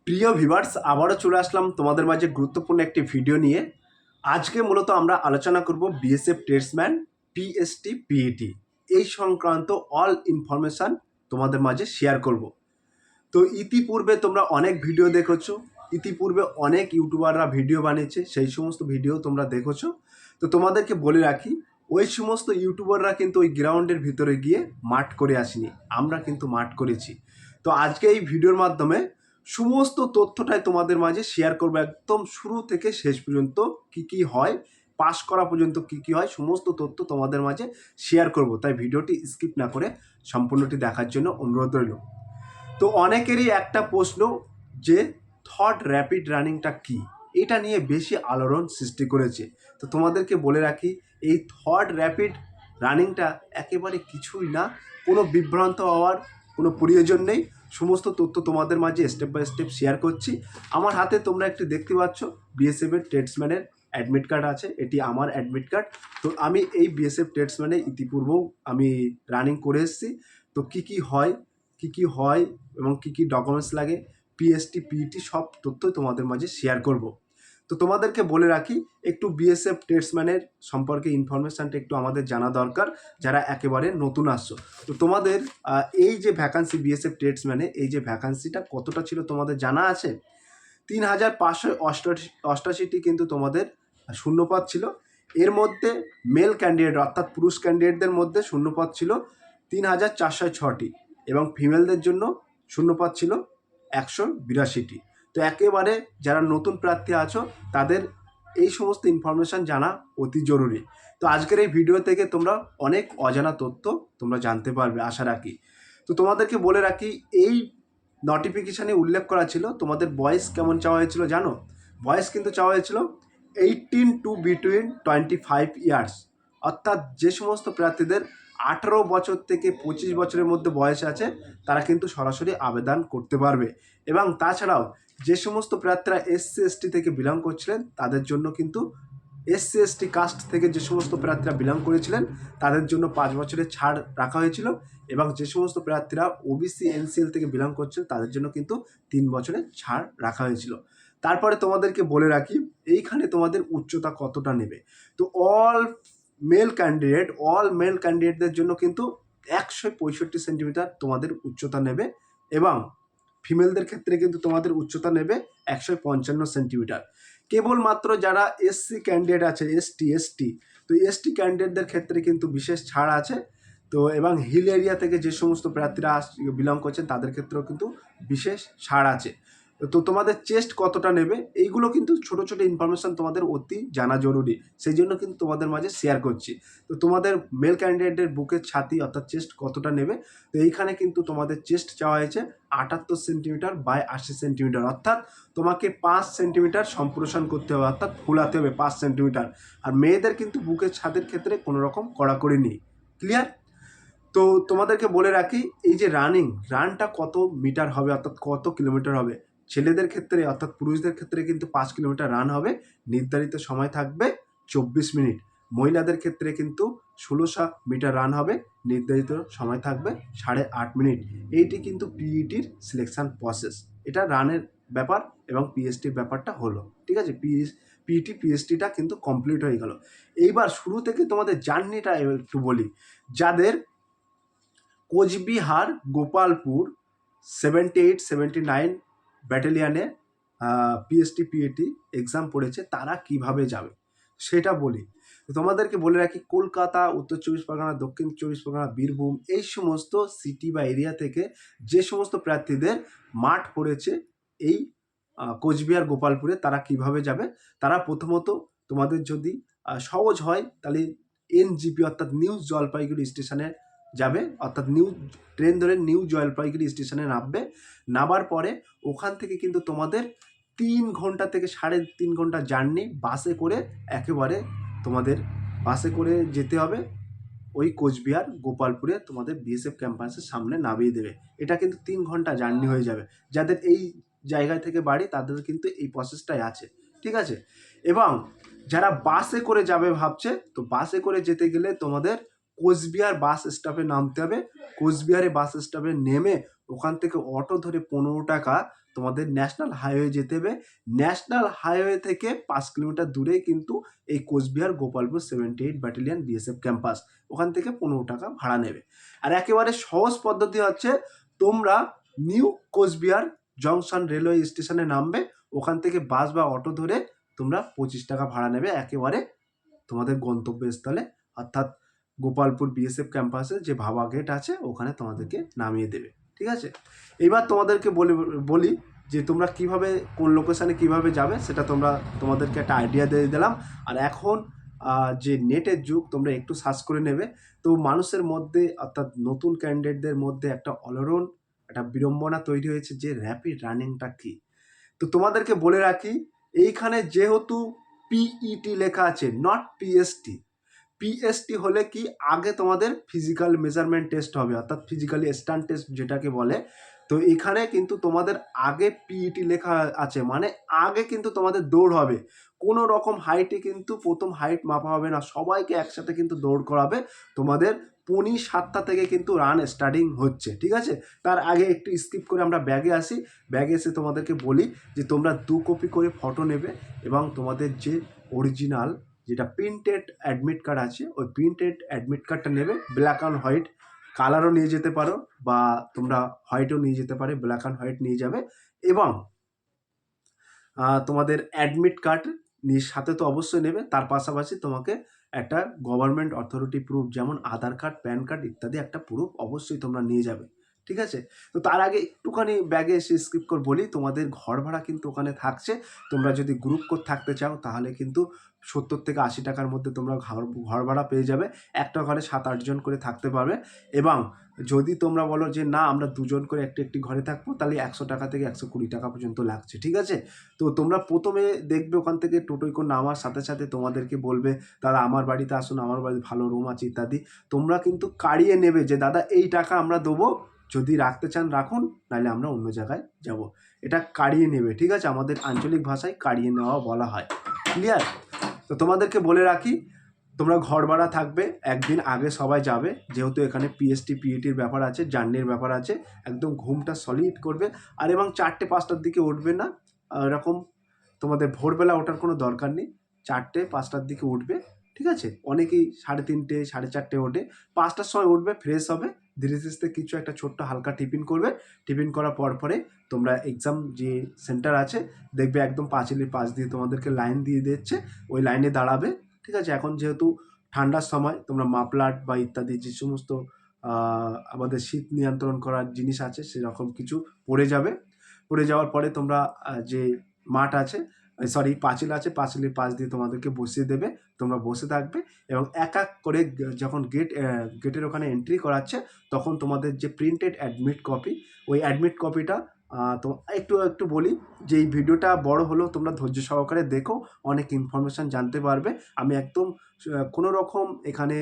প্রিয় ভিউয়ার্স, আবারও চলে আসলাম তোমাদের মাঝে গুরুত্বপূর্ণ একটি ভিডিও নিয়ে। আজকে মূলত আমরা আলোচনা করব বিএসএফ ট্রেডসম্যান, পিএসটি, পিইটি এই সংক্রান্ত অল ইনফরমেশান তোমাদের মাঝে শেয়ার করব। তো ইতিপূর্বে তোমরা অনেক ভিডিও দেখেছো, ইতিপূর্বে অনেক ইউটিউবাররা ভিডিও বানিয়েছে, সেই সমস্ত ভিডিও তোমরা দেখেছো। তো তোমাদেরকে বলে রাখি, ওই সমস্ত ইউটিউবাররা কিন্তু ওই গ্রাউন্ডের ভিতরে গিয়ে মাঠ করে আসেনি, আমরা কিন্তু মাঠ করেছি। তো আজকে এই ভিডিওর মাধ্যমে সমস্ত তথ্যটাই তোমাদের মাঝে শেয়ার করবো, একদম শুরু থেকে শেষ পর্যন্ত কি কি হয়, পাস করা পর্যন্ত কি কি হয়, সমস্ত তথ্য তোমাদের মাঝে শেয়ার করব। তাই ভিডিওটি স্কিপ না করে সম্পূর্ণটি দেখার জন্য অনুরোধ রইল। তো অনেকেরই একটা প্রশ্ন যে থট র্যাপিড রানিংটা কি, এটা নিয়ে বেশি আলোড়ন সৃষ্টি করেছে। তো তোমাদেরকে বলে রাখি, এই থট র্যাপিড রানিংটা একেবারে কিছুই না, কোনো বিভ্রান্ত হওয়ার কোনো প্রয়োজন নেই। সমস্ত তথ্য তোমাদের মাঝে স্টেপ বাই স্টেপ শেয়ার করছি। আমার হাতে তোমরা একটি দেখতে পাচ্ছ বিএসএফের ট্রেডসম্যানের অ্যাডমিট কার্ড আছে, এটি আমার অ্যাডমিট কার্ড। তো আমি এই বিএসএফ ট্রেডসম্যানে ইতিপূর্বেও আমি রানিং করে এসেছি। তো কি হয় এবং কি ডকুমেন্টস লাগে, পিএসটি, পিইটি সব তথ্যই তোমাদের মাঝে শেয়ার করব। তো তোমাদেরকে বলে রাখি, একটু বিএসএফ ট্রেডসম্যানের সম্পর্কে ইনফরমেশানটা একটু আমাদের জানা দরকার, যারা একেবারে নতুন আসছো। তো তোমাদের এই যে ভ্যাকান্সি বিএসএফ ট্রেডসম্যানে, এই যে ভ্যাকান্সিটা কতটা ছিল তোমাদের জানা আছে? 3588টি কিন্তু তোমাদের শূন্যপদ ছিল। এর মধ্যে মেল ক্যান্ডিডেট অর্থাৎ পুরুষ ক্যান্ডিডেটদের মধ্যে শূন্যপদ ছিল 3406টি এবং ফিমেলদের জন্য শূন্যপদ ছিল 182টি। তো একেবারে যারা নতুন প্রার্থী আছো তাদের এই সমস্ত ইনফরমেশান জানা অতি জরুরি। তো আজকের এই ভিডিও থেকে তোমরা অনেক অজানা তথ্য তোমরা জানতে পারবে আশা রাখি। তো তোমাদেরকে বলে রাখি, এই নোটিফিকেশানে উল্লেখ করা ছিল তোমাদের বয়স কেমন চাওয়া হয়েছিল জানো? বয়স কিন্তু চাওয়া হয়েছিল 18 টু বিটুইন 25 ইয়ার্স, অর্থাৎ যে সমস্ত প্রার্থীদের 18 বছর থেকে 25 বছরের মধ্যে বয়স আছে তারা কিন্তু সরাসরি আবেদন করতে পারবে। এবং তাছাড়াও যে সমস্ত প্রার্থীরা এসসি এসটি থেকে বিলং করছিলেন তাদের জন্য কিন্তু, এসসি এসটি কাস্ট থেকে যে সমস্ত প্রার্থীরা বিলং করেছিলেন তাদের জন্য 5 বছরের ছাড় রাখা হয়েছিল, এবং যে সমস্ত প্রার্থীরা ওবিসি এনসিএল থেকে বিলং করছেন তাদের জন্য কিন্তু 3 বছরের ছাড় রাখা হয়েছিল। তারপরে তোমাদেরকে বলে রাখি, এইখানে তোমাদের উচ্চতা কতটা নেবে। তো অল মেল ক্যান্ডিডেটদের জন্য কিন্তু 165 সেন্টিমিটার তোমাদের উচ্চতা নেবে, এবং ফিমেলদের ক্ষেত্রে কিন্তু তোমাদের উচ্চতা নেবে 155 সেন্টিমিটার। কেবলমাত্র যারা এসসি ক্যান্ডিডেট আছে, এসটি, তো এসটি ক্যান্ডিডেটদের ক্ষেত্রে কিন্তু বিশেষ ছাড় আছে। তো এবং হিল এরিয়া থেকে যে সমস্ত প্রার্থীরা বিলং করছেন তাদের ক্ষেত্রেও কিন্তু বিশেষ ছাড় আছে। তো তোমাদের চেস্ট কতটা নেবে, এইগুলো কিন্তু ছোট ছোট ইনফরমেশান তোমাদের অতি জানা জরুরি, সেই জন্য কিন্তু তোমাদের মাঝে শেয়ার করছি। তো তোমাদের মেল ক্যান্ডিডেটের বুকের ছাতি অর্থাৎ চেস্ট কতটা নেবে, তো এইখানে কিন্তু তোমাদের চেস্ট চাওয়া হয়েছে 78 সেন্টিমিটার বাই 80 সেন্টিমিটার, অর্থাৎ তোমাকে 5 সেন্টিমিটার সম্প্রসারণ করতে হবে, অর্থাৎ ফুলাতে হবে 5 সেন্টিমিটার। আর মেয়েদের কিন্তু বুকের ছাদের ক্ষেত্রে কোনো রকম কড়াকড়ি নেই। ক্লিয়ার? তো তোমাদেরকে বলে রাখি, এই যে রানটা কত মিটার হবে অর্থাৎ কত কিলোমিটার হবে। ছেলেদের ক্ষেত্রে অর্থাৎ পুরুষদের ক্ষেত্রে কিন্তু 5 কিলোমিটার রান হবে, নির্ধারিত সময় থাকবে 24 মিনিট। মহিলাদের ক্ষেত্রে কিন্তু 1600 মিটার রান হবে, নির্ধারিত সময় থাকবে 8.5 মিনিট। এইটি কিন্তু পিইটির সিলেকশান প্রসেস, এটা রানের ব্যাপার এবং পিএসটির ব্যাপারটা হলো, ঠিক আছে। পিইটি পিএসটিটা কিন্তু কমপ্লিট হয়ে গেল। এইবার শুরু থেকে তোমাদের জার্নিটা একটু বলি। যাদের কোচবিহার গোপালপুর 78-79 ব্যাটালিয়ানে পিএসটি পিএটি এক্সাম পড়েছে তারা কিভাবে যাবে সেটা বলি। তোমাদেরকে বলে রাখি, কলকাতা, উত্তর 24 পরগনা, দক্ষিণ 24 পরগনা, বীরভূম এই সমস্ত সিটি বা এরিয়া থেকে যে সমস্ত প্রার্থীদের মাঠ পড়েছে এই কোচবিহার গোপালপুরে, তারা কিভাবে যাবে। তারা প্রথমত তোমাদের যদি সহজ হয় তাহলে এনজিপি অর্থাৎ নিউ জলপাইগুড়ি স্টেশনে যাবে, অর্থাৎ ট্রেন ধরে নিউ জলপাইগুড়ি স্টেশনে নামবে। নামার পরে ওখান থেকে কিন্তু তোমাদের 3 ঘন্টা থেকে 3.5 ঘন্টা জার্নি বাসে করে, একেবারে তোমাদের বাসে করে যেতে হবে ওই কোচবিহার গোপালপুরে তোমাদের বিএসএফ ক্যাম্পাসের সামনে নামিয়ে দেবে। এটা কিন্তু 3 ঘন্টা জার্নি হয়ে যাবে। যাদের এই জায়গা থেকে বাড়ি তাদের কিন্তু এই প্রসেসটাই আছে, ঠিক আছে। এবং যারা বাসে করে যাবে ভাবছে, তো বাসে করে যেতে গেলে তোমাদের কোচবিহার বাস স্টপে নামতে হবে। কোচবিহারে বাস স্টপে নেমে ওখান থেকে অটো ধরে 15 টাকা তোমাদের ন্যাশনাল হাইওয়ে যেতে হবে। ন্যাশনাল হাইওয়ে থেকে 5 কিলোমিটার দূরেই কিন্তু এই Coochbehar Gopalpur 78 battalion BSF campus. ওখান থেকে 15 টাকা ভাড়া নেবে। আর একেবারে সহজ পদ্ধতি হচ্ছে তোমরা নিউ কোচবিহার জংশন রেলওয়ে স্টেশনে নামবে, ওখান থেকে বাস বা অটো ধরে তোমরা 25 টাকা ভাড়া নেবে একেবারে তোমাদের গন্তব্যস্থলে, অর্থাৎ গোপালপুর বিএসএফ ক্যাম্পাসে যে ভাবা গেট আছে ওখানে তোমাদেরকে নামিয়ে দেবে। ঠিক আছে, এবার তোমাদেরকে বলি যে তোমরা কিভাবে কোন লোকেশানে কিভাবে যাবে সেটা তোমাদেরকে একটা আইডিয়া দিয়ে দিলাম। আর এখন যে নেটের যুগ, তোমরা একটু সার্চ করে নেবে। তো মানুষের মধ্যে অর্থাৎ নতুন ক্যান্ডিডেটদের মধ্যে একটা অলরণ একটা বিড়ম্বনা তৈরি হয়েছে যে র্যাপিড রানিংটা কী। তো তোমাদেরকে বলে রাখি, এইখানে যেহেতু পিইটি লেখা আছে, নট পিএসটি। পিএসটি হলে কি, আগে তোমাদের ফিজিক্যাল মেজারমেন্ট টেস্ট হবে, অর্থাৎ ফিজিক্যালি স্ট্যান্ড টেস্ট যেটাকে বলে। তো এখানে কিন্তু তোমাদের আগে পিইটি লেখা আছে, মানে আগে কিন্তু তোমাদের দৌড় হবে। কোনো রকম হাইটে কিন্তু প্রথম হাইট মাপা হবে না, সবাইকে একসাথে কিন্তু দৌড় করাবে। তোমাদের 7:30 থেকে কিন্তু রান স্টার্টিং হচ্ছে। ঠিক আছে, তার আগে একটু স্কিপ করে আমরা ব্যাগে আসি। ব্যাগে এসে তোমাদেরকে বলি যে তোমরা 2 কপি করে ফটো নেবে এবং তোমাদের যে অরিজিনাল যেটা প্রিন্টেড অ্যাডমিট কার্ড আছে ওই প্রিন্টেড অ্যাডমিট কার্ডটা নেবে। ব্ল্যাক অ্যান্ড হোয়াইট কালারও নিয়ে যেতে পারো বা তোমরা হোয়াইটও নিয়ে যেতে পারে, ব্ল্যাক অ্যান্ড হোয়াইট নিয়ে যাবে। এবং তোমাদের অ্যাডমিট কার্ড সাথে তো অবশ্যই নেবে, তার পাশাপাশি তোমাকে একটা গভর্নমেন্ট অথরিটি প্রুফ যেমন আধার কার্ড, প্যান কার্ড ইত্যাদি একটা প্রুফ অবশ্যই তোমরা নিয়ে যাবে। ঠিক আছে, তো তার আগে একটুখানি ব্যাগে এসে স্কিপ করে বলি, তোমাদের ঘর ভাড়া কিন্তু ওখানে থাকছে। তোমরা যদি গ্রুপ করে থাকতে চাও তাহলে কিন্তু 70 থেকে 80 টাকার মধ্যে তোমরা ঘর ভাড়া পেয়ে যাবে। একটা ঘরে 7-8 জন করে থাকতে পারবে। এবং যদি তোমরা বলো যে না আমরা 2 জন করে একটি ঘরে থাকবো, তাহলে 100 টাকা থেকে 120 টাকা পর্যন্ত লাগছে। ঠিক আছে, তো তোমরা প্রথমে দেখবে ওখান থেকে টোটোয় করে নামার সাথে সাথে তোমাদেরকে বলবে দাদা আমার বাড়িতে আসুন, আমার বাড়িতে ভালো রুম আছে ইত্যাদি। তোমরা কিন্তু কাড়িয়ে নেবে যে দাদা এই টাকা আমরা দেবো, যদি রাখতে চান রাখুন, নাহলে আমরা অন্য জায়গায় যাব। এটা কাড়িয়ে নেবে। ঠিক আছে, আমাদের আঞ্চলিক ভাষায় কাড়িয়ে নেওয়া বলা হয়। ক্লিয়ার? তো তোমাদেরকে বলে রাখি, তোমরা ঘর ভাড়া থাকবে, একদিন আগে সবাই যাবে, যেহেতু এখানে পিএসটি পিইটির ব্যাপার আছে, জার্নির ব্যাপার আছে। একদম ঘুমটা সলিড করবে। আর এবং 4টে-5টার দিকে উঠবে না, এরকম তোমাদের ভোরবেলা ওঠার কোনো দরকার নেই। 4টে-5টার দিকে উঠবে। ঠিক আছে, অনেকেই 3:30 4:30 ওঠে। 5টার সময় উঠবে, ফ্রেশ হবে, ধীরে ধীরে কিছু একটা ছোট্ট হালকা টিফিন করবে। টিফিন করার পরে তোমরা এক্সাম যে সেন্টার আছে দেখবে একদম পাঁচিলের পাশ দিয়ে তোমাদেরকে লাইন দিয়ে দিচ্ছে, ওই লাইনে দাঁড়াবে। ঠিক আছে, এখন যেহেতু ঠান্ডার সময় তোমরা মাফলার বা ইত্যাদি যে সমস্ত আমাদের শীত নিয়ন্ত্রণ করার জিনিস আছে সেরকম কিছু পরে যাবে। পরে যাওয়ার পরে তোমরা যে মাঠ আছে, সরি পাঁচিল আছে, পাঁচিলের পাশ দিয়ে তোমাদেরকে বসিয়ে দেবে। তোমরা বসে থাকবে এবং এক এক করে যখন গেটের ওখানে এন্ট্রি করাচ্ছে তখন তোমাদের যে প্রিন্টেড অ্যাডমিট কপি, ওই অ্যাডমিট কপিটা তো একটু বলি যে এই ভিডিওটা বড় হলেও তোমরা ধৈর্য সহকারে দেখো, অনেক ইনফরমেশান জানতে পারবে। আমি একদম কোনো রকম এখানে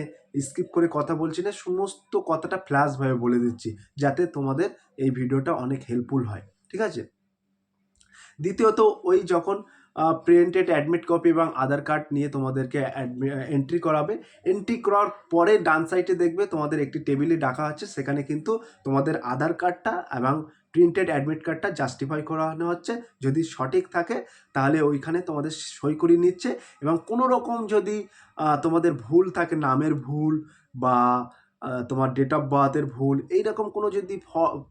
স্কিপ করে কথা বলছি না, সমস্ত কথাটা ফ্ল্যাশভাবে বলে দিচ্ছি যাতে তোমাদের এই ভিডিওটা অনেক হেল্পফুল হয়। ঠিক আছে, দ্বিতীয়ত ওই যখন প্রিন্টেড অ্যাডমিট কপি এবং আধার কার্ড নিয়ে তোমাদেরকে এন্ট্রি করাবে, এন্ট্রি করার পরে ডান সাইডে দেখবে তোমাদের একটি টেবিলে ডাকা আছে, সেখানে কিন্তু তোমাদের আধার কার্ডটা এবং প্রিন্টেড অ্যাডমিট কার্ডটা জাস্টিফাই করানো হচ্ছে। যদি সঠিক থাকে তাহলে ওইখানে তোমাদের সই করে নিচ্ছে। এবং কোনো রকম যদি তোমাদের ভুল থাকে, নামের ভুল বা তোমার ডেট অফ বার্থের ভুল, এইরকম কোনো যদি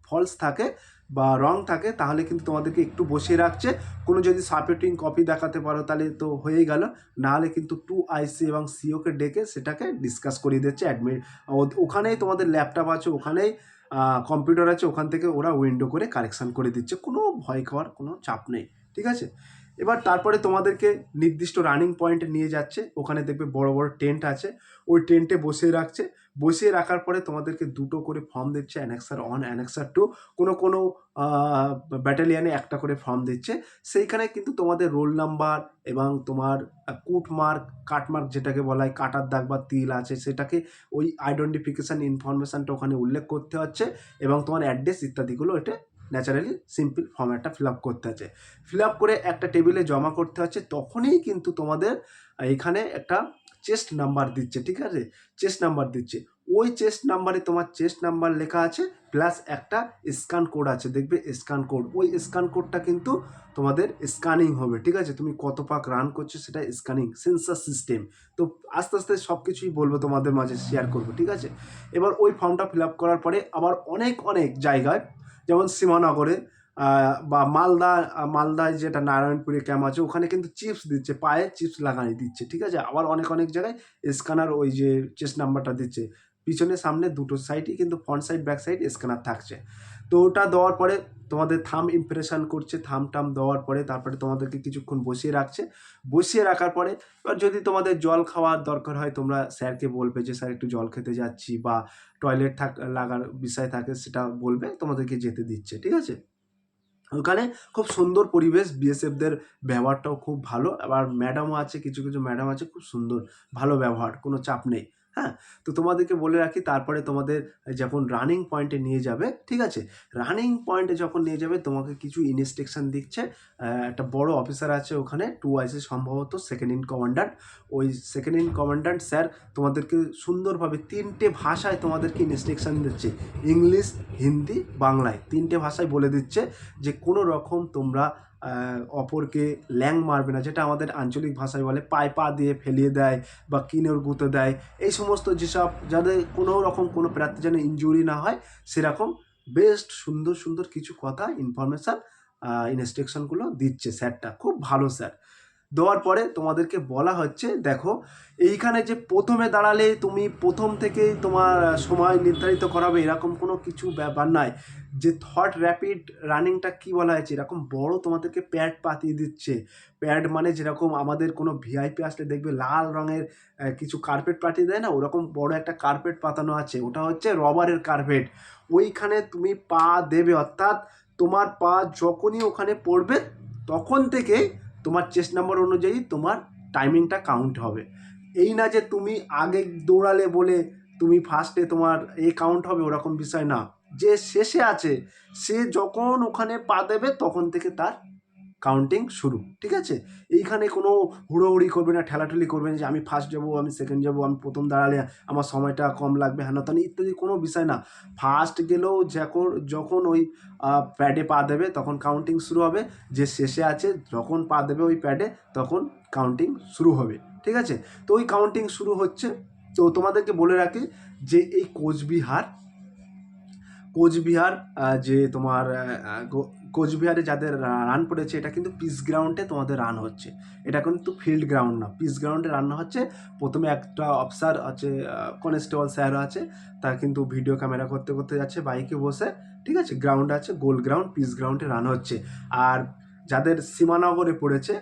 ফলস থাকে বা রং থাকে তাহলে কিন্তু তোমাদেরকে একটু বসিয়ে রাখছে। কোনো যদি সাপোর্টিং কপি দেখাতে পারো তাহলে তো হয়েই গেল, নাহলে কিন্তু 2IC এবং সিওকে ডেকে সেটাকে ডিসকাস করিয়ে দিচ্ছে অ্যাডমিট। ওখানেই তোমাদের ল্যাপটপ আছে, ওখানেই কম্পিউটার আছে, ওখান থেকে ওরা উইন্ডো করে কারেকশান করে দিচ্ছে, কোনো ভয় খাওয়ার কোনো চাপ নেই। ঠিক আছে, এবার তারপরে তোমাদেরকে নির্দিষ্ট রানিং পয়েন্টে নিয়ে যাচ্ছে, ওখানে দেখবে বড় বড় টেন্ট আছে, ওই টেন্টে বসিয়ে রাখছে। বসিয়ে রাখার পরে তোমাদেরকে 2টো করে ফর্ম দিচ্ছে, অ্যানেক্সার 1 অ্যানেক্সার 2, কোনো ব্যাটালিয়ানে একটা করে ফর্ম দিচ্ছে। সেইখানে কিন্তু তোমাদের রোল নাম্বার এবং তোমার কুট মার্ক, কাট মার্ক যেটাকে বলা হয়, কাটার দাগ বা তিল আছে, সেটাকে ওই আইডেন্টিফিকেশান ইনফরমেশানটা ওখানে উল্লেখ করতে হচ্ছে এবং তোমার অ্যাড্রেস ইত্যাদিগুলো এটা ন্যাচারালি সিম্পল ফর্ম্যাটটা ফিল আপ করতে হচ্ছে। ফিল আপ করে একটা টেবিলে জমা করতে হচ্ছে, তখনই কিন্তু তোমাদের এখানে একটা চেস্ট নাম্বার দিচ্ছে। ঠিক আছে, চেস্ট নাম্বার দিচ্ছে। ওই চেস্ট নাম্বারে তোমার চেস্ট নাম্বার লেখা আছে, প্লাস একটা স্ক্যান কোড আছে, দেখবে স্ক্যান কোড। ওই স্ক্যান কোডটা কিন্তু তোমাদের স্ক্যানিং হবে, ঠিক আছে? তুমি কত পাক রান করছো সেটা স্ক্যানিং, সেন্সার সিস্টেম। তো আস্তে আস্তে সব কিছুই বলবো, তোমাদের মাঝে শেয়ার করবো, ঠিক আছে? এবার ওই ফর্মটা ফিল আপ করার পরে আবার অনেক অনেক জায়গায়, যেমন সীমানগরে বা মালদায় যেটা নারায়ণপুরে ক্যাম্প আছে, ওখানে কিন্তু চিপস দিচ্ছে, পায়ে চিপস লাগানি দিচ্ছে, ঠিক আছে? আবার অনেক অনেক জায়গায় স্ক্যানার, ওই যে চেস্ট নাম্বারটা দিচ্ছে, পিছনে সামনে দুটো সাইডই কিন্তু front side back side scanner থাকছে। তো ওটা দেওয়ার পরে তোমাদের থাম ইমপ্রেশন করছে, থাম টাম দেওয়ার পরে তারপরে তোমাদেরকে কিছুক্ষণ বসিয়ে রাখছে। বসিয়ে রাখার পরে এবার যদি তোমাদের জল খাওয়ার দরকার হয়, তোমরা স্যারকে বলবে যে স্যার একটু জল খেতে যাচ্ছি, বা টয়লেট লাগার বিষয় থাকে সেটা বলবে, তোমাদেরকে যেতে দিচ্ছে, ঠিক আছে? ওখানে খুব সুন্দর পরিবেশ, বিএসএফদের ব্যবহারটাও খুব ভালো। আবার ম্যাডামও আছে, কিছু কিছু ম্যাডাম আছে, খুব সুন্দর, ভালো ব্যবহার, কোনো চাপ নেই। হ্যাঁ, তো তোমাদেরকে বলে রাখি, তারপরে তোমাদের যখন রানিং পয়েন্টে নিয়ে যাবে, ঠিক আছে? রানিং পয়েন্টে যখন নিয়ে যাবে, তোমাকে কিছু ইনস্ট্রাকশন দিচ্ছে। একটা বড় অফিসার আছে ওখানে, 2 IC সম্ভবত সেকেন্ড ইন কমান্ডান্ট। ওই সেকেন্ড ইন কমান্ডান্ট স্যার তোমাদেরকে সুন্দরভাবে 3টে ভাষায় তোমাদেরকে ইনস্ট্রাকশন দিচ্ছে, ইংলিশ, হিন্দি, বাংলায়, 3টে ভাষায় বলে দিচ্ছে যে কোনো রকম তোমরা অপরকে ল্যাং মারবে না, যেটা আমাদের আঞ্চলিক ভাষায় বলে পায়ে পা দিয়ে ফেলিয়ে দেয় বা কিনোর গুঁতো দেয়, এই সমস্ত যেসব, যাদের কোনো রকম কোনো প্রার্থী যেন ইনজুরি না হয়, সেরকম বেস্ট সুন্দর সুন্দর কিছু কথা, ইনফরমেশান, ইনস্ট্রাকশনগুলো দিচ্ছে স্যারটা, খুব ভালো স্যার। দেওয়ার পরে তোমাদেরকে বলা হচ্ছে, দেখো এইখানে যে প্রথমে দাঁড়ালে তুমি প্রথম থেকেই তোমার সময় নির্ধারিত করাবে, এরকম কোনো কিছু ব্যাপার নয়। যে থট র্যাপিড রানিংটা কি বলা হয়েছে, এরকম বড় তোমাদেরকে প্যাড পাতিয়ে দিচ্ছে। প্যাড মানে যেরকম আমাদের কোনো ভিআইপি আসলে দেখবে লাল রঙের কিছু কার্পেট পাঠিয়ে দেয় না, ওরকম বড় একটা কার্পেট পাতানো আছে, ওটা হচ্ছে রবারের কার্পেট। ওইখানে তুমি পা দেবে, অর্থাৎ তোমার পা যখনই ওখানে পড়বে, তখন থেকেই তোমার চেস্ট নাম্বার অনুযায়ী তোমার টাইমিংটা কাউন্ট হবে। এই না যে তুমি আগে দৌড়ালে বলে তুমি ফার্স্টে তোমার কাউন্ট হবে, ওরকম বিষয় না। যে শেষে আছে, সে যখন ওখানে পা দেবে তখন থেকে তার কাউন্টিং শুরু, ঠিক আছে? এইখানে কোনো হুড়োহুড়ি করবে না, ঠেলাঠেলি করবে না যে আমি ফার্স্ট যাবো, আমি সেকেন্ড যাবো, আমি প্রথম দাঁড়ালে আমার সময়টা কম লাগবে, হেনতেন ইত্যাদি কোনো বিষয় না। ফার্স্ট গেলেও যখন ওই প্যাডে পা দেবে তখন কাউন্টিং শুরু হবে, যে শেষে আছে যখন পা দেবে ওই প্যাডে তখন কাউন্টিং শুরু হবে, ঠিক আছে? তো ওই কাউন্টিং শুরু হচ্ছে। তো তোমাদেরকে বলে রাখি যে এই কোচবিহার যে তোমার কোচবিহারে যাদের রান পড়েছে, এটা কিন্তু পিচ গ্রাউন্ডে তোমাদের রান হচ্ছে, এটা কিন্তু ফিল্ড গ্রাউন্ড না, পিচ গ্রাউন্ডে রান হচ্ছে। প্রথমে একটা অফিসার আছে, কনস্টেবল স্যার আছে, তার কিন্তু ভিডিও ক্যামেরা করতে করতে যাচ্ছে বাইকে বসে, ঠিক আছে? গ্রাউন্ড আছে, গোল গ্রাউন্ড, পিচ গ্রাউন্ডে রান হচ্ছে। আর যাদের সীমানগরে পড়েছে,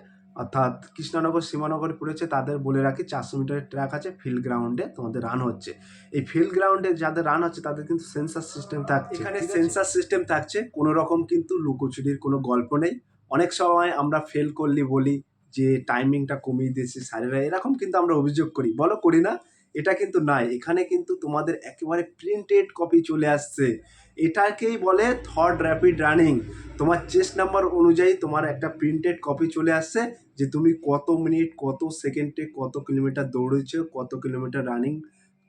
অর্থাৎ কৃষ্ণনগর সীমানগরে পড়েছে, তাদের বলে রাখি 400 মিটারের ট্র্যাক আছে, ফিল্ড গ্রাউন্ডে তোমাদের রান হচ্ছে। এই ফিল্ড গ্রাউন্ডে যাদের রান হচ্ছে তাদের কিন্তু সেন্সার সিস্টেম থাকছে, এখানে সেন্সার সিস্টেম থাকছে, কোনো রকম কিন্তু লুকোচুরির কোনো গল্প নেই। অনেক সময় আমরা ফেল করলে বলি যে টাইমিংটা কমিয়ে দিয়েছে স্যারেরা, এরকম কিন্তু আমরা অভিযোগ করি, বলো করি না? এটা কিন্তু নয়, এখানে কিন্তু তোমাদের একেবারে প্রিন্টেড কপি চলে আসছে। এটাকেই বলে থর্ড র্যাপিড রানিং। তোমার চেস্ট নাম্বার অনুযায়ী তোমার একটা প্রিন্টেড কপি চলে আসছে, যে তুমি কত মিনিট, কত সেকেন্ডে, কত কিলোমিটার দৌড়েছো, কত কিলোমিটার রানিং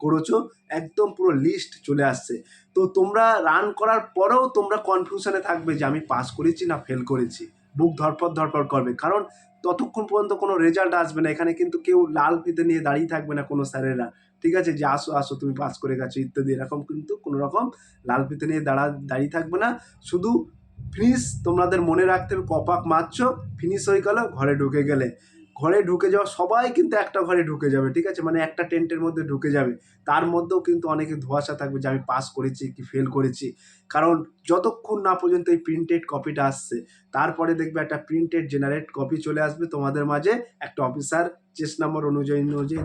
করেছো, একদম পুরো লিস্ট চলে আসছে। তো তোমরা রান করার পরেও তোমরা কনফিউশনে থাকবে যে আমি পাস করেছি না ফেল করেছি, বুক ধরপড় করবে, কারণ ততক্ষণ পর্যন্ত কোনো রেজাল্ট আসবে না। এখানে কিন্তু কেউ লাল ফিতে নিয়ে দাঁড়িয়ে থাকবে না, কোনো স্যারেরা, ঠিক আছে? যে আসো আসো তুমি পাস করে গেছো ইত্যাদি, এরকম কিন্তু কোনো রকম লাল ফিতে নিয়ে দাঁড়িয়ে থাকবে না। শুধু ফিনিশ তোমাদের মনে রাখতে হবে, কপাক মারছো, ফিনিশ হয়ে গেল, ঘরে ঢুকে গেলে, ঘরে ঢুকে যাওয়া সবাই কিন্তু একটা ঘরে ঢুকে যাবে, ঠিক আছে? মানে একটা টেন্টের মধ্যে ঢুকে যাবে, তার মধ্যেও কিন্তু অনেকে ধোঁয়াশা থাকবে যে আমি পাস করেছি কি ফেল করেছি, কারণ যতক্ষণ না পর্যন্ত এই প্রিন্টেড কপিটা আসছে, তারপরে দেখবে একটা প্রিন্টেড জেনারেট কপি চলে আসবে তোমাদের মাঝে। একটা অফিসার চেস্ট নাম্বার অনুযায়ী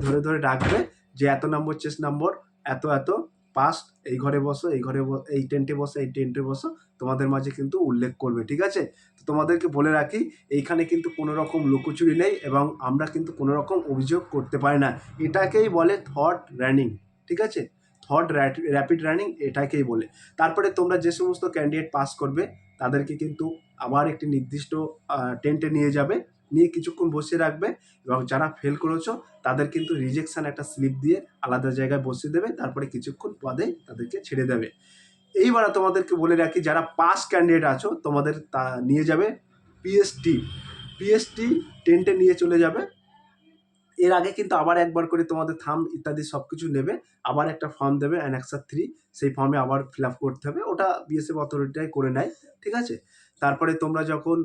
ধরে ধরে ডাকবে যে এত নম্বর চেস্ট নম্বর, এত এত পাস, এই ঘরে বসো, এই টেন্টে বসো, এই টেন্টে বসো, তোমাদের মাঝে কিন্তু উল্লেখ করবে, ঠিক আছে? তো তোমাদেরকে বলে রাখি, এইখানে কিন্তু কোনো রকম লুকোচুরি নেই, এবং আমরা কিন্তু কোনো রকম অভিযোগ করতে পারি না। এটাকেই বলে থট রানিং, ঠিক আছে? থট র্যাপিড রানিং এটাকেই বলে। তারপরে তোমরা যে সমস্ত ক্যান্ডিডেট পাস করবে তাদেরকে কিন্তু আবার একটি নির্দিষ্ট টেন্টে নিয়ে যাবে, নিয়ে কিছুক্ষণ বসিয়ে রাখবে এবং যারা ফেল করেছো তাদের কিন্তু রিজেকশন একটা স্লিপ দিয়ে আলাদা জায়গায় বসিয়ে দেবে, তারপরে কিছুক্ষণ পরে তাদেরকে ছেড়ে দেবে। এইবার তোমাদেরকে বলে রাখি, যারা পাস ক্যান্ডিডেট আছো তোমাদের তা নিয়ে যাবে পিএসটি টেন্টে নিয়ে চলে যাবে। এর আগে কিন্তু আবার একবার করে তোমাদের থাম ইত্যাদি সব কিছু নেবে, আবার একটা ফর্ম দেবে অ্যানেক্সার 3, সেই ফর্মে আবার ফিল আপ করতে হবে, ওটা বিএসএফ অথরিটিটাই করে নেয়, ঠিক আছে। তারপরে তোমরা যখন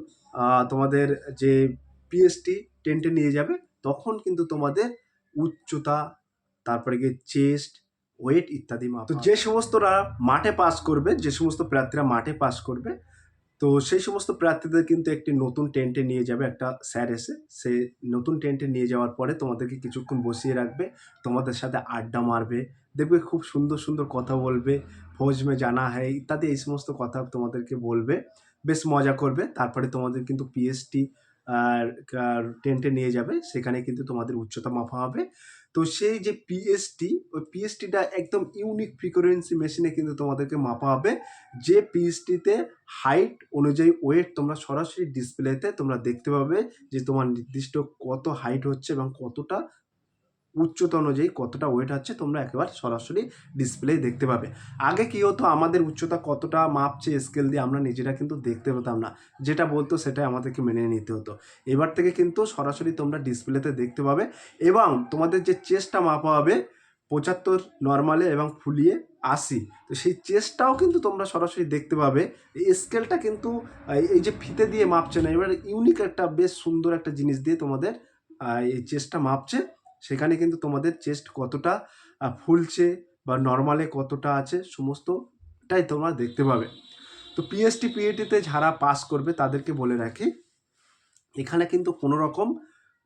তোমাদের যে পিএসটি টেন্টে নিয়ে যাবে তখন কিন্তু তোমাদের উচ্চতা, তারপরে গিয়ে চেস্ট, ওয়েট ইত্যাদি মাপ। তো যে সমস্তরা মাঠে পাস করবে, যে সমস্ত প্রার্থীরা মাঠে পাস করবে, তো সেই সমস্ত প্রার্থীদের কিন্তু একটি নতুন টেন্টে নিয়ে যাবে একটা স্যার এসে। সে নতুন টেন্টে নিয়ে যাওয়ার পরে তোমাদেরকে কিছুক্ষণ বসিয়ে রাখবে, তোমাদের সাথে আড্ডা মারবে, দেখবে খুব সুন্দর সুন্দর কথা বলবে, ফৌজ মে জানা হয় ইত্যাদি এই সমস্ত কথা তোমাদেরকে বলবে, বেশ মজা করবে। তারপরে তোমাদের কিন্তু পিএসটি টেন্টে নিয়ে যাবে, সেখানে কিন্তু তোমাদের উচ্চতা মাপা হবে। তো সেই যে পিএসটি, ওই পিএসটিটা একদম ইউনিক ফ্রিকোয়েন্সি মেশিনে কিন্তু তোমাদেরকে মাপা হবে, যে পিএসটিতে হাইট অনুযায়ী ওয়েট তোমরা সরাসরি ডিসপ্লেতে তোমরা দেখতে পাবে যে তোমার নির্দিষ্ট কত হাইট হচ্ছে এবং কতটা উচ্চতা অনুযায়ী কতটা ওয়েট হচ্ছে, তোমরা একেবারে সরাসরি ডিসপ্লে দেখতে পাবে। আগে কি হতো, আমাদের উচ্চতা কতটা মাপছে স্কেল দিয়ে আমরা নিজেরা কিন্তু দেখতে পেতাম না, যেটা বলতো সেটাই আমাদেরকে মেনে নিতে হতো। এবার থেকে কিন্তু সরাসরি তোমরা ডিসপ্লেতে দেখতে পাবে এবং তোমাদের যে চেস্টটা মাপা হবে 75 নর্মালে এবং ফুলিয়ে 80, তো সেই চেস্টটাও কিন্তু তোমরা সরাসরি দেখতে পাবে। এই স্কেলটা কিন্তু এই যে ফিতে দিয়ে মাপছে না, এবার ইউনিক একটা বেশ সুন্দর একটা জিনিস দিয়ে তোমাদের এই চেস্টটা মাপছে। সেখানে কিন্তু তোমাদের চেস্ট কতটা ফুলছে বা নর্মালে কতটা আছে সমস্তটাই তোমরা দেখতে পাবে। তো পিএসটি পিএটিতে যারা পাস করবে তাদেরকে বলে রাখি, এখানে কিন্তু কোনো রকম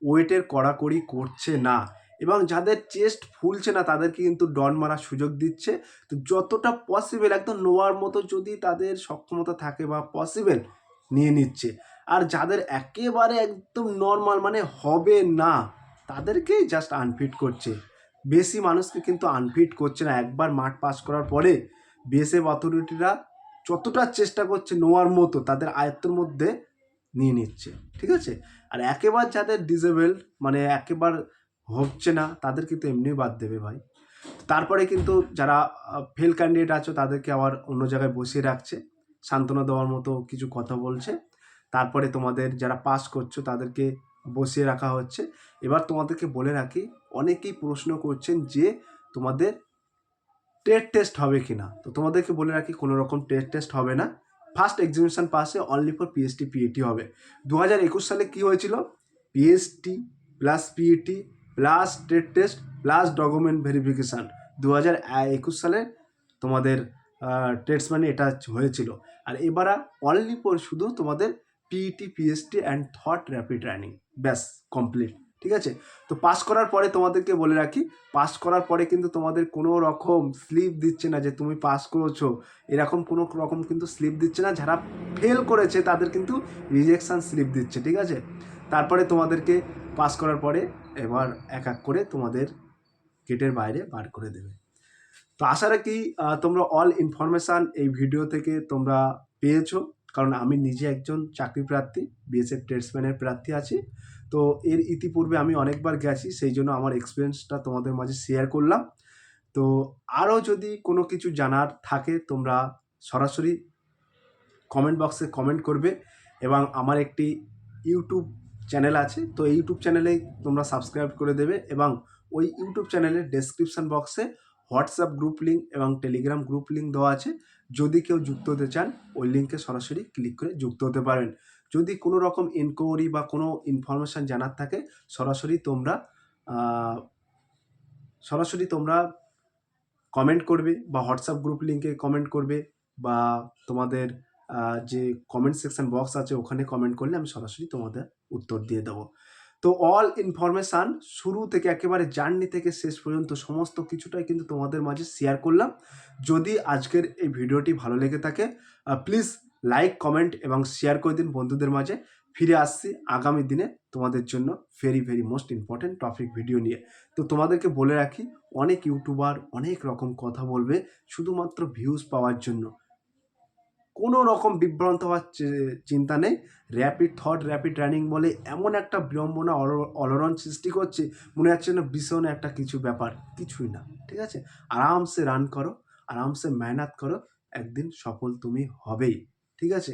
ওয়েটের কড়াকড়ি করছে না এবং যাদের চেস্ট ফুলছে না তাদেরকে কিন্তু ডন মারার সুযোগ দিচ্ছে। তো যতটা পসিবল একদম নোয়ার মতো যদি তাদের সক্ষমতা থাকে বা পসিবল নিয়ে নিচ্ছে, আর যাদের একেবারে একদম নর্মাল মানে হবে না তাদেরকেই জাস্ট আনফিট করছে। বেশি মানুষকে কিন্তু আনফিট করছে না। একবার মাঠ পাস করার পরে বিএসএফ অথরিটিরা যতটা চেষ্টা করছে নোয়ার মতো তাদের আয়ত্তের মধ্যে নিয়ে নিচ্ছে, ঠিক আছে। আর একেবারে যাদের ডিসেবল মানে একেবার হচ্ছে না তাদের কিন্তু এমনি বাদ দেবে ভাই। তারপরে কিন্তু যারা ফেল ক্যান্ডিডেট আছো তাদেরকে আবার অন্য জায়গায় বসিয়ে রাখছে, সান্ত্বনা দেওয়ার মতো কিছু কথা বলছে। তারপরে তোমাদের যারা পাস করছো তাদেরকে বসিয়ে রাখা হচ্ছে। এবার তোমাদেরকে বলে রাখি, অনেকেই প্রশ্ন করছেন যে তোমাদের টেস্ট হবে কি না। তো তোমাদেরকে বলে রাখি কোনো রকম টেস্ট হবে না। ফার্স্ট এক্সামিনেশন পাসে অনলি ফর পিএসটি পিএটি হবে। 2021 সালে কি হয়েছিল, PST plus PAT plus test plus document verification. 2021 সালে তোমাদের টেস্ট মানে এটা হয়েছিল। আর এবার অনলি ফর শুধু তোমাদের PET PST and thought rapid running, ব্যাস কমপ্লিট, ঠিক আছে। তো পাস করার পরে তোমাদেরকে বলে রাখি, পাস করার পরে কিন্তু তোমাদের কোনো রকম স্লিপ দিচ্ছে না যে তুমি পাস করেছো, এরকম কোনো রকম কিন্তু স্লিপ দিচ্ছে না। যারা ফেল করেছে তাদের কিন্তু রিজেকশান স্লিপ দিচ্ছে, ঠিক আছে। তারপরে তোমাদেরকে পাস করার পরে এবার এক এক করে তোমাদের গেটের বাইরে বার করে দেবে। তো আশা রাখি তোমরা অল ইনফরমেশান এই ভিডিও থেকে তোমরা পেয়েছো, কারণ আমি নিজে একজন চাকরি প্রার্থী, বিএসএফ ট্রেডসম্যানের প্রার্থী আছি। তো এর ইতিপূর্বে আমি অনেকবার গেছি, সেই জন্য আমার এক্সপিরিয়েন্সটা তোমাদের মাঝে শেয়ার করলাম। তো আরও যদি কোনো কিছু জানার থাকে তোমরা সরাসরি কমেন্ট বক্সে কমেন্ট করবে এবং আমার একটি ইউটিউব চ্যানেল আছে, তো এই ইউটিউব চ্যানেলে তোমরা সাবস্ক্রাইব করে দেবে এবং ওই ইউটিউব চ্যানেলের ডেসক্রিপশান বক্সে হোয়াটসঅ্যাপ গ্রুপ লিঙ্ক এবং টেলিগ্রাম গ্রুপ লিঙ্ক দেওয়া আছে। যদি কেউ যুক্ত হতে চান ওই লিঙ্কে সরাসরি ক্লিক করে যুক্ত হতে পারেন। যদি কোনো রকম ইনকোয়ারি বা কোনো ইনফরমেশান জানার থাকে সরাসরি তোমরা কমেন্ট করবে বা হোয়াটসঅ্যাপ গ্রুপ লিঙ্কে কমেন্ট করবে বা তোমাদের যে কমেন্ট সেকশন বক্স আছে ওখানে কমেন্ট করলে আমি সরাসরি তোমাদের উত্তর দিয়ে দেবো। তো অল ইনফরমেশান শুরু থেকে একেবারে জার্নি থেকে শেষ পর্যন্ত সমস্ত কিছুটাই কিন্তু তোমাদের মাঝে শেয়ার করলাম। যদি আজকের এই ভিডিওটি ভালো লেগে থাকে প্লিজ লাইক কমেন্ট এবং শেয়ার করে দিন বন্ধুদের মাঝে। ফিরে আসছি আগামী দিনে তোমাদের জন্য very most important topic video নিয়ে। তো তোমাদেরকে বলে রাখি, অনেক ইউটিউবার অনেক রকম কথা বলবে শুধুমাত্র ভিউজ পাওয়ার জন্য। কোনো রকম বিভ্রান্ত হওয়ার চিন্তা নেই। র্যাপিড থট র্যাপিড রানিং বলে এমন একটা বিড়ম্বনা অলরণ সৃষ্টি করছে, মনে হচ্ছে না ভীষণ একটা কিছু ব্যাপার, কিছুই না। ঠিক আছে, আরামসে রান করো, আরামসে মেহনত করো, একদিন সফল তুমি হবেই। ঠিক আছে,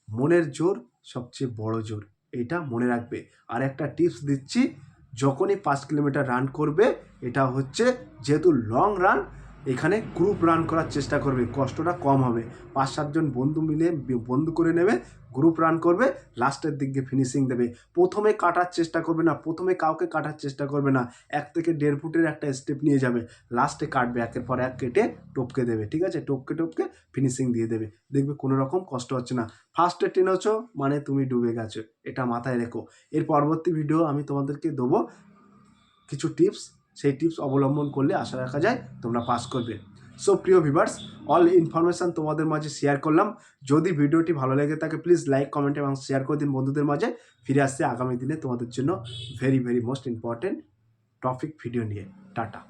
মনের জোর সবচেয়ে বড় জোর, এটা মনে রাখবে। আর একটা টিপস দিচ্ছি, যখনই 5 কিলোমিটার রান করবে, এটা হচ্ছে যেহেতু লং রান, এখানে গ্রুপ রান করার চেষ্টা করবে, কষ্টটা কম হবে। 5-7 জন বন্ধু মিলে বন্ধু করে নেবে, গ্রুপ রান করবে, লাস্টের দিকে ফিনিশিং দেবে। প্রথমে কাটার চেষ্টা করবে না, প্রথমে কাউকে কাটার চেষ্টা করবে না। 1 থেকে 1.5 ফুটের একটা স্টেপ নিয়ে যাবে, লাস্টে কাটবে, একের পর এক কেটে টপকে দেবে। ঠিক আছে, টপকে টপকে ফিনিশিং দিয়ে দেবে, দেখবে কোনো রকম কষ্ট হচ্ছে না। ফার্স্টে টেনেছো মানে তুমি ডুবে গেছো, এটা মাথায় রেখো। এর পরবর্তী ভিডিও আমি তোমাদেরকে দেবো কিছু টিপস, সেই টিপস অবলম্বন করলে আশা রাখা যায় তোমরা পাস করবে। সো প্রিয় ভিউয়ার্স, অল ইনফরমেশান তোমাদের মাঝে শেয়ার করলাম। যদি ভিডিওটি ভালো লেগে থাকে প্লিজ লাইক, কমেন্ট এবং শেয়ার করে দিন বন্ধুদের মাঝে। ফিরে আসছে আগামী দিনে তোমাদের জন্য very very most important topic video নিয়ে। টাটা।